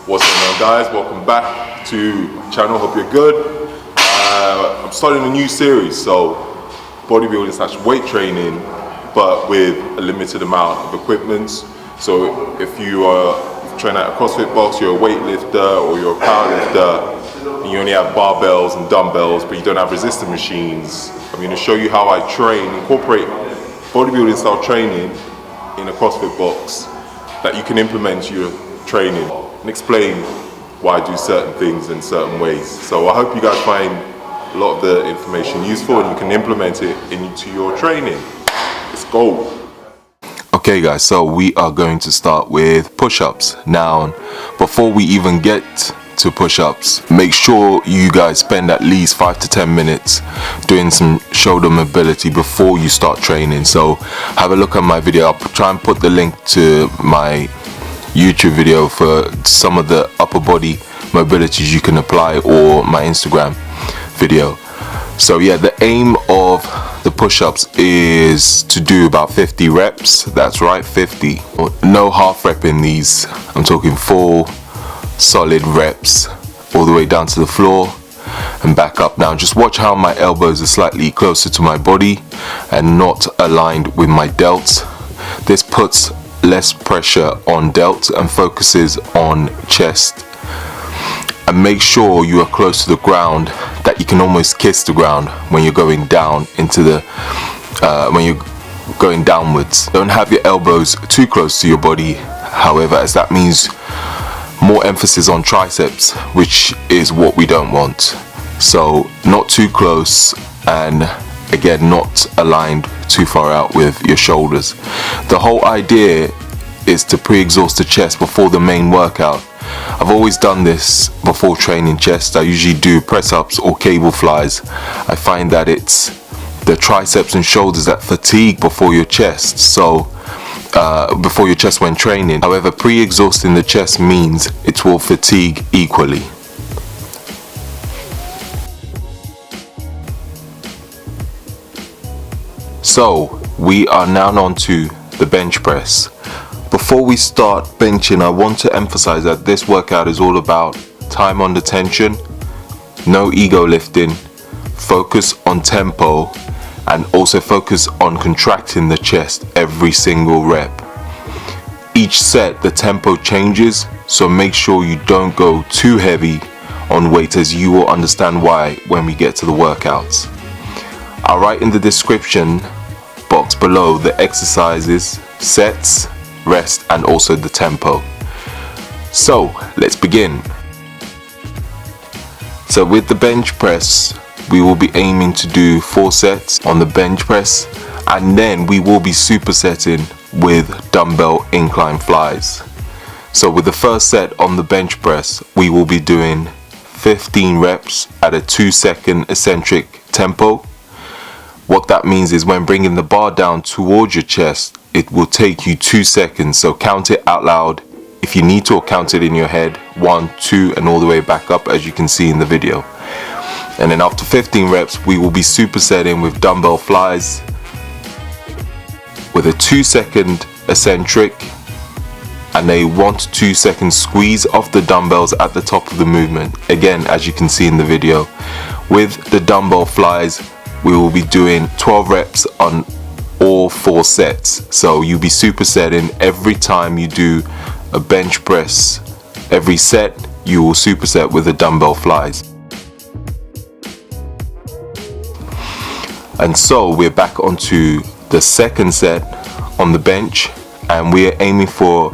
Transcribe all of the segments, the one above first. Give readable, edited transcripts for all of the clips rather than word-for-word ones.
What's going on, guys? Welcome back to my channel. Hope you're good. I'm starting a new series, so bodybuilding / weight training, but with a limited amount of equipment. So if you train at a CrossFit box, you're a weightlifter or you're a powerlifter, and you only have barbells and dumbbells, but you don't have resistance machines, I'm going to show you how I incorporate bodybuilding style training in a CrossFit box that you can implement to your training and explain why I do certain things in certain ways. So I hope you guys find a lot of the information useful and you can implement it into your training. Let's go. Okay guys, so we are going to start with push-ups. Now, before we even get to push-ups, make sure you guys spend at least 5 to 10 minutes doing some shoulder mobility before you start training. So have a look at my video. I'll try and put the link to my YouTube video for some of the upper body mobilities you can apply, or my Instagram video. So yeah, the aim of the push-ups is to do about 50 reps. That's right, 50. No half rep in these. I'm talking full solid reps all the way down to the floor and back up. Now just watch how my elbows are slightly closer to my body and not aligned with my delts. This puts less pressure on delts and focuses on chest. And make sure you are close to the ground, that you can almost kiss the ground when you're going down into the when you're going downwards. Don't have your elbows too close to your body, however, as that means more emphasis on triceps, which is what we don't want. So not too close, and again, not aligned too far out with your shoulders. The whole idea is to pre-exhaust the chest before the main workout. I've always done this before training chest. I usually do press-ups or cable flies. I find that it's the triceps and shoulders that fatigue before your chest, so before your chest when training. However, pre-exhausting the chest means it will fatigue equally. So we are now on to the bench press. Before we start benching, I want to emphasize that this workout is all about time under tension, no ego lifting, focus on tempo, and also focus on contracting the chest every single rep. Each set the tempo changes, so make sure you don't go too heavy on weight, as you will understand why when we get to the workouts. I'll write in the description box below the exercises, sets, rest, and also the tempo. So let's begin. So with the bench press, we will be aiming to do 4 sets on the bench press, and then we will be supersetting with dumbbell incline flies. So with the first set on the bench press, we will be doing 15 reps at a 2-second eccentric tempo. What that means is when bringing the bar down towards your chest, it will take you 2 seconds. So count it out loud if you need to, or count it in your head, 1, 2, and all the way back up, as you can see in the video. And then after 15 reps, we will be supersetting with dumbbell flies with a 2-second eccentric and a 1 to 2 second squeeze off the dumbbells at the top of the movement. Again, as you can see in the video, with the dumbbell flies, we will be doing 12 reps on all 4 sets. So you'll be supersetting every time you do a bench press. Every set you will superset with the dumbbell flies. And so we're back onto the second set on the bench, and we're aiming for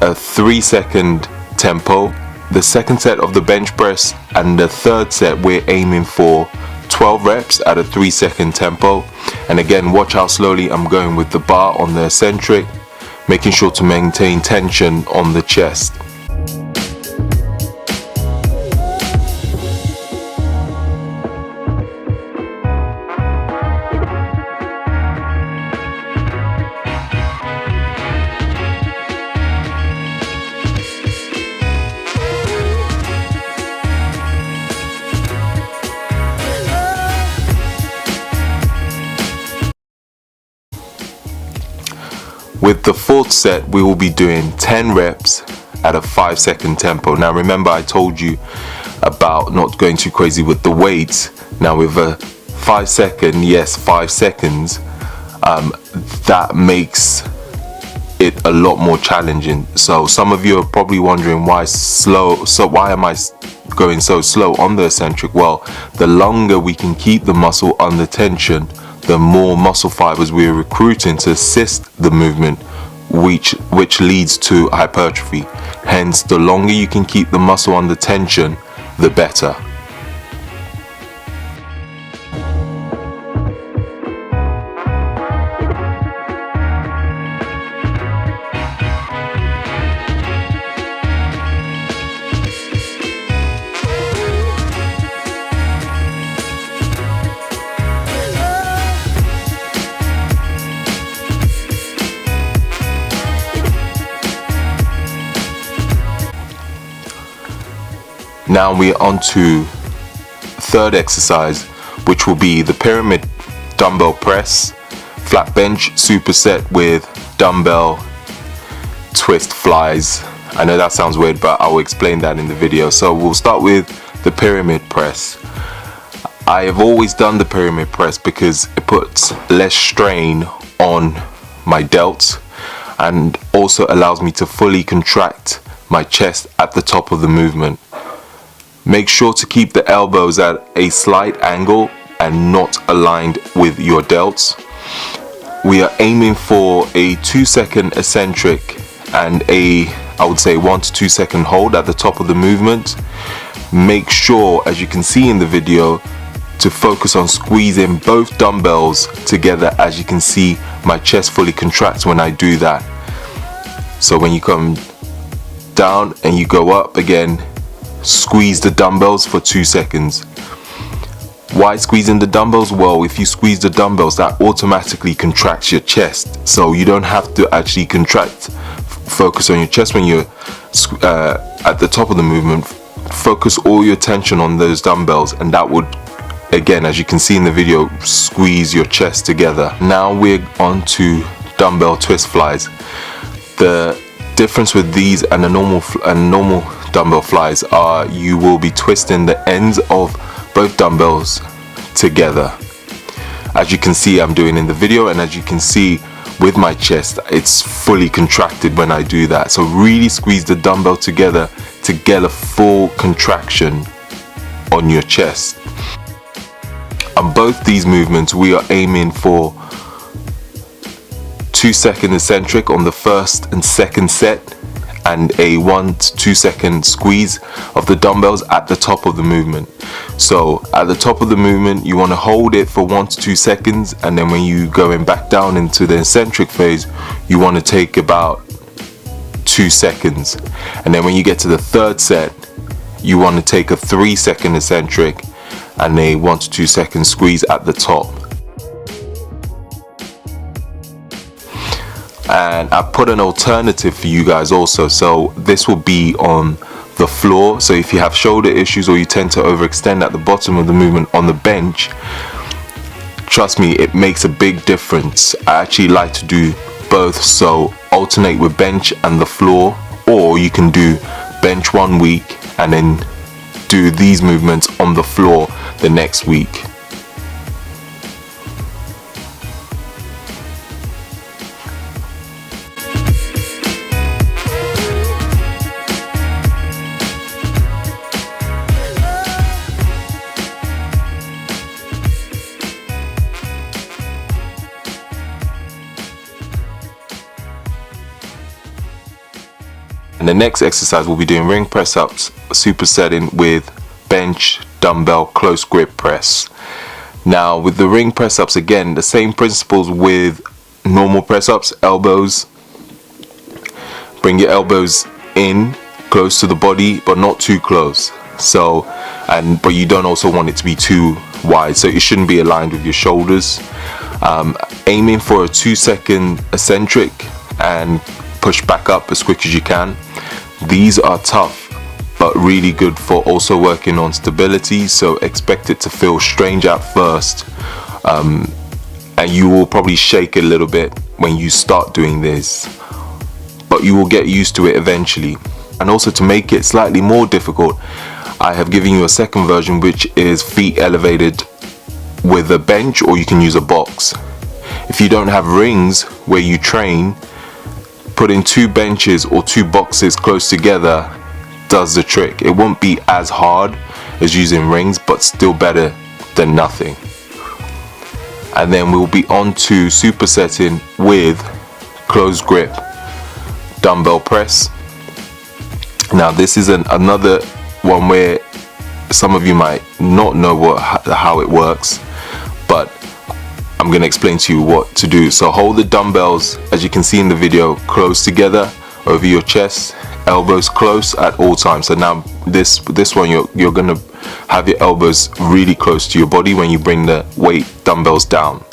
a 3-second tempo. The second set of the bench press and the third set, we're aiming for 12 reps at a 3-second tempo. And again, watch how slowly I'm going with the bar on the eccentric, making sure to maintain tension on the chest. With the fourth set, we will be doing 10 reps at a 5-second tempo. Now remember, I told you about not going too crazy with the weights. Now with a 5 second, yes, 5 seconds, that makes it a lot more challenging. So some of you are probably wondering why am I going so slow on the eccentric? Well, the longer we can keep the muscle under tension, the more muscle fibers we're recruiting to assist the movement, which leads to hypertrophy. Hence, the longer you can keep the muscle under tension, the better. Now we're on to third exercise, which will be the pyramid dumbbell press, flat bench superset with dumbbell twist flies. I know that sounds weird, but I will explain that in the video. So we'll start with the pyramid press. I have always done the pyramid press because it puts less strain on my delts and also allows me to fully contract my chest at the top of the movement. Make sure to keep the elbows at a slight angle and not aligned with your delts. We are aiming for a 2-second eccentric and I would say 1 to 2 second hold at the top of the movement. Make sure, as you can see in the video, to focus on squeezing both dumbbells together. As you can see, my chest fully contracts when I do that. So when you come down and you go up again, squeeze the dumbbells for 2 seconds. Why squeezing the dumbbells? Well, if you squeeze the dumbbells, that automatically contracts your chest, so you don't have to actually focus on your chest when you're at the top of the movement. Focus all your tension on those dumbbells, and that would, again, as you can see in the video, squeeze your chest together. Now we're on to dumbbell twist flies. The difference with these and a normal dumbbell flies are you will be twisting the ends of both dumbbells together, as you can see I'm doing in the video, and as you can see with my chest, it's fully contracted when I do that. So really squeeze the dumbbell together to get a full contraction on your chest. On both these movements, we are aiming for 2-second eccentric on the first and second set, and a 1 to 2 second squeeze of the dumbbells at the top of the movement. So at the top of the movement, you want to hold it for 1 to 2 seconds, and then when you going back down into the eccentric phase, you want to take about 2 seconds. And then when you get to the third set, you want to take a 3-second eccentric and a 1 to 2 second squeeze at the top. And I put an alternative for you guys also, so this will be on the floor. So if you have shoulder issues or you tend to overextend at the bottom of the movement on the bench, trust me, it makes a big difference. I actually like to do both, so alternate with bench and the floor, or you can do bench 1 week and then do these movements on the floor the next week. And the next exercise we'll be doing ring press ups, supersetting with bench dumbbell close grip press. Now with the ring press ups, again, the same principles with normal press ups. Elbows, bring your elbows in close to the body but not too close. So, but you don't also want it to be too wide, so it shouldn't be aligned with your shoulders. Aiming for a 2-second eccentric and push back up as quick as you can. These are tough but really good for also working on stability, so expect it to feel strange at first, and you will probably shake a little bit when you start doing this, but you will get used to it eventually. And also, to make it slightly more difficult, I have given you a second version, which is feet elevated with a bench, or you can use a box. If you don't have rings where you train, putting 2 benches or 2 boxes close together does the trick. It won't be as hard as using rings, but still better than nothing. And then we'll be on to supersetting with closed grip dumbbell press. Now this is another one where some of you might not know how it works, but I'm going to explain to you what to do. So hold the dumbbells, as you can see in the video, close together over your chest, elbows close at all times. So now this one, you're going to have your elbows really close to your body when you bring the weight dumbbells down.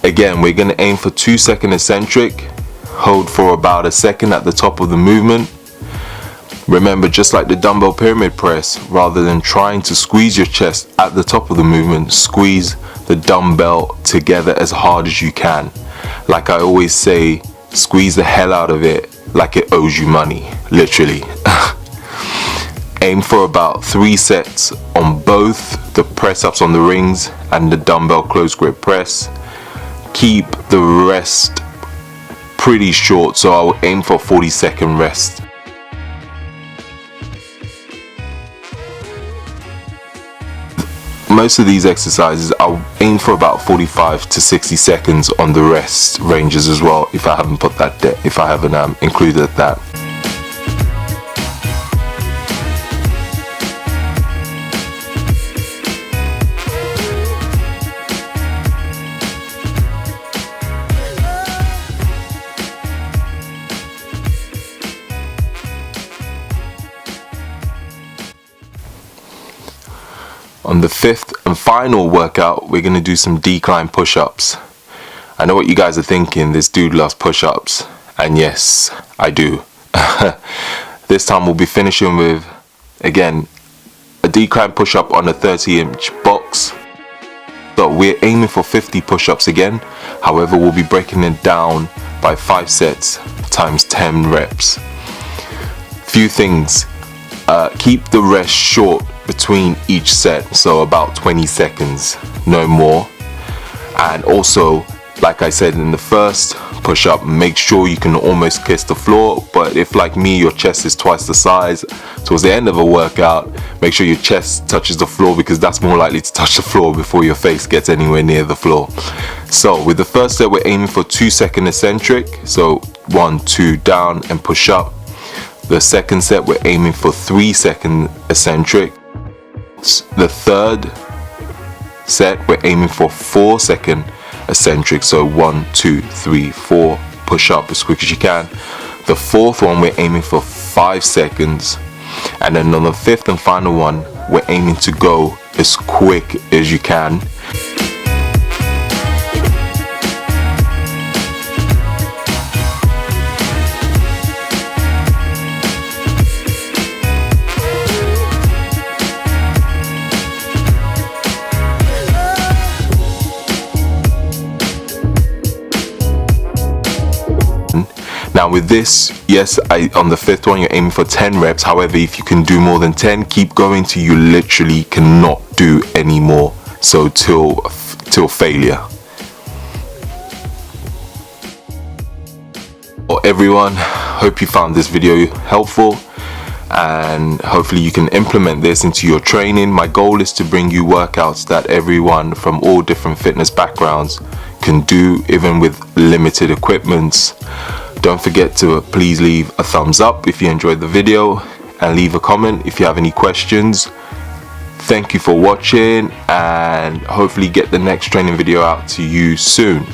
Again, we're going to aim for 2-second eccentric. Hold for about a second at the top of the movement. Remember, just like the dumbbell pyramid press, rather than trying to squeeze your chest at the top of the movement, squeeze the dumbbell together as hard as you can. Like I always say, squeeze the hell out of it like it owes you money, literally. Aim for about 3 sets on both the press ups on the rings and the dumbbell close grip press. Keep the rest pretty short, so I will aim for a 40-second rest. Most of these exercises I'll aim for about 45 to 60 seconds on the rest ranges as well, if I haven't put that if I haven't included that. On the 5th and final workout, we're going to do some decline push-ups. I know what you guys are thinking, this dude loves push-ups. And yes, I do. This time we'll be finishing with, again, a decline push-up on a 30-inch box. So we're aiming for 50 push-ups again. However, we'll be breaking it down by 5 sets times 10 reps. Few things. Keep the rest short between each set, so about 20 seconds, no more. And also, like I said in the first push-up, make sure you can almost kiss the floor. But if, like me, your chest is twice the size, towards the end of a workout, make sure your chest touches the floor, because that's more likely to touch the floor before your face gets anywhere near the floor. So with the first set, we're aiming for 2-second eccentric, so 1, 2 down and push up. The second set, we're aiming for 3-second eccentric. The third set, we're aiming for 4-second eccentric, so 1, 2, 3, 4, push up as quick as you can. The fourth one, we're aiming for 5 seconds, and then on the 5th and final one, we're aiming to go as quick as you can. Now with this, yes, on the 5th one, you're aiming for 10 reps. However, if you can do more than 10, keep going till you literally cannot do any more. So till failure. Well, everyone, hope you found this video helpful, and hopefully you can implement this into your training. My goal is to bring you workouts that everyone from all different fitness backgrounds can do, even with limited equipment. Don't forget to please leave a thumbs up if you enjoyed the video, and leave a comment if you have any questions. Thank you for watching, and hopefully get the next training video out to you soon.